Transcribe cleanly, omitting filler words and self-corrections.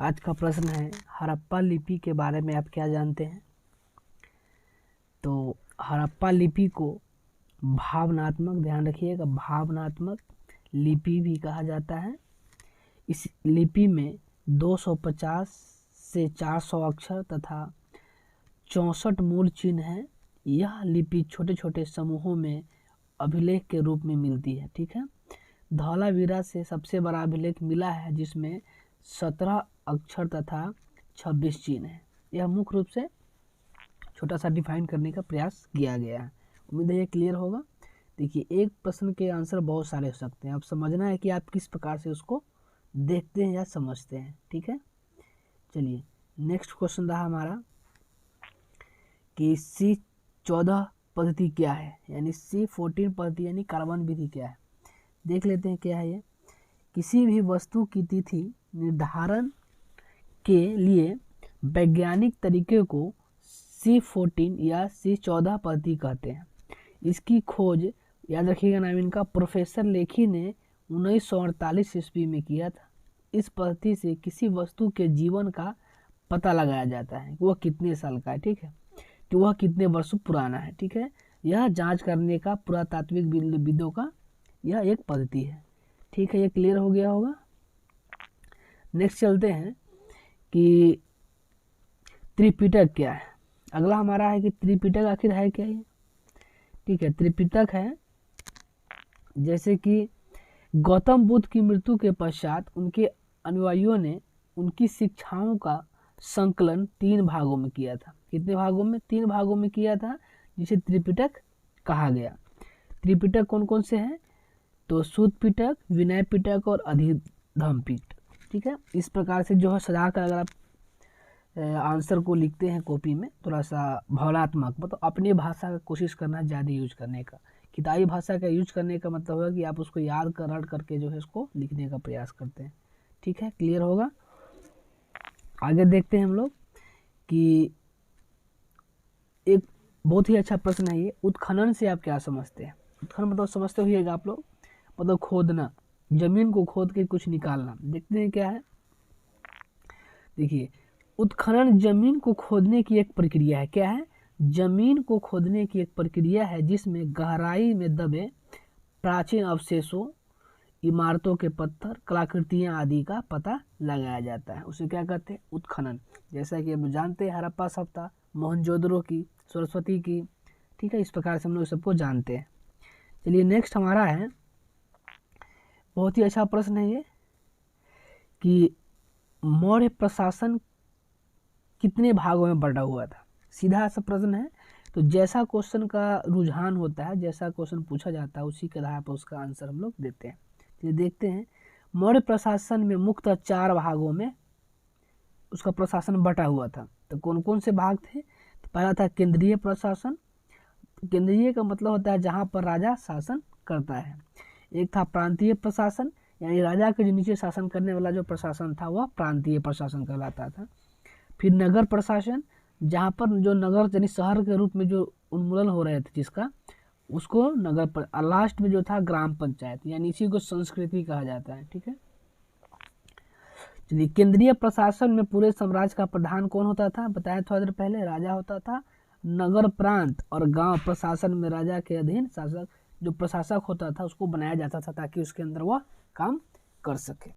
आज का प्रश्न है हड़प्पा लिपि के बारे में आप क्या जानते हैं। तो हड़प्पा लिपि को भावनात्मक, ध्यान रखिएगा, भावनात्मक लिपि भी कहा जाता है। इस लिपि में 250 से 400 अक्षर तथा 64 मूल चिन्ह हैं। यह लिपि छोटे छोटे समूहों में अभिलेख के रूप में मिलती है। ठीक है, धौलावीरा से सबसे बड़ा अभिलेख मिला है जिसमें 17 अक्षर तथा 26 चिन्ह है। यह मुख्य रूप से छोटा सा डिफाइन करने का प्रयास किया गया है। उम्मीद है ये क्लियर होगा। देखिए, एक प्रश्न के आंसर बहुत सारे हो सकते हैं। अब समझना है कि आप किस प्रकार से उसको देखते हैं या समझते हैं। ठीक है, चलिए नेक्स्ट क्वेश्चन रहा हमारा कि C14 पद्धति क्या है, यानी C14 पद्धति यानी कार्बन विधि क्या है। देख लेते हैं क्या है ये। किसी भी वस्तु की तिथि निर्धारण के लिए वैज्ञानिक तरीके को C14 या C14 पद्धति कहते हैं। इसकी खोज, याद रखिएगा नाम इनका, प्रोफेसर लेखी ने 1948 ईस्वी में किया था। इस पद्धति से किसी वस्तु के जीवन का पता लगाया जाता है कि वह कितने साल का है, ठीक है, कि वह कितने वर्षों पुराना है। ठीक है, यह जांच करने का पुरातात्विक विदों का यह एक पद्धति है। ठीक है, ये क्लियर हो गया होगा। नेक्स्ट चलते हैं कि त्रिपिटक क्या है। अगला हमारा है कि त्रिपिटक आखिर है क्या ये। ठीक है, त्रिपिटक है जैसे कि गौतम बुद्ध की मृत्यु के पश्चात उनके अनुयायियों ने उनकी शिक्षाओं का संकलन 3 भागों में किया था। कितने भागों में? 3 भागों में किया था, जिसे त्रिपिटक कहा गया। त्रिपिटक कौन कौन से हैं? तो शुद्ध पिटक, विनय पिटक और अधिधम पिटक। ठीक है, इस प्रकार से जो है सजा कर अगर आप आंसर को लिखते हैं कॉपी में, थोड़ा सा भावनात्मक, मतलब अपनी भाषा का कोशिश करना ज़्यादा यूज करने का। किताबी भाषा का यूज करने का मतलब होगा कि आप उसको याद कर रट करके जो है उसको लिखने का प्रयास करते हैं। ठीक है, क्लियर होगा। आगे देखते हैं हम लोग कि एक बहुत ही अच्छा प्रश्न है ये, उत्खनन से आप क्या समझते हैं। उत्खनन मतलब समझते होइएगा आप लोग, मतलब खोदना, जमीन को खोद के कुछ निकालना। देखते हैं क्या है। देखिए, उत्खनन जमीन को खोदने की एक प्रक्रिया है। क्या है? जमीन को खोदने की एक प्रक्रिया है जिसमें गहराई में दबे प्राचीन अवशेषों, इमारतों के पत्थर, कलाकृतियां आदि का पता लगाया जाता है। उसे क्या कहते हैं? उत्खनन। जैसा कि हम जानते हैं हड़प्पा सभ्यता, मोहनजोदड़ो की, सरस्वती की। ठीक है, इस प्रकार से हम लोग सबको जानते हैं। चलिए नेक्स्ट हमारा है, बहुत ही अच्छा प्रश्न है ये, कि मौर्य प्रशासन कितने भागों में बटा हुआ था। सीधा सा प्रश्न है, तो जैसा क्वेश्चन का रुझान होता है, जैसा क्वेश्चन पूछा जाता है, उसी के आधार पर उसका आंसर हम लोग देते हैं। चलिए देखते हैं, मौर्य प्रशासन में मुख्यतः 4 भागों में उसका प्रशासन बटा हुआ था। तो कौन कौन से भाग थे? तो पहला था केंद्रीय प्रशासन। केंद्रीय का मतलब होता है जहाँ पर राजा शासन करता है। एक था प्रांतीय प्रशासन, यानी राजा के जो नीचे शासन करने वाला जो प्रशासन था वह प्रांतीय प्रशासन कहलाता था। फिर नगर प्रशासन, जहाँ पर जो नगर यानी शहर के रूप में जो उन्मूलन हो रहे थे जिसका, उसको नगर पर। लास्ट में जो था ग्राम पंचायत, यानी इसी को संस्कृति कहा जाता है। ठीक है, चलिए केंद्रीय प्रशासन में पूरे साम्राज्य का प्रधान कौन होता था? बताया थोड़ा देर पहले, राजा होता था। नगर, प्रांत और गांव प्रशासन में राजा के अधीन शासक जो प्रशासक होता था उसको बनाया जाता था ताकि उसके अंदर वह काम कर सके।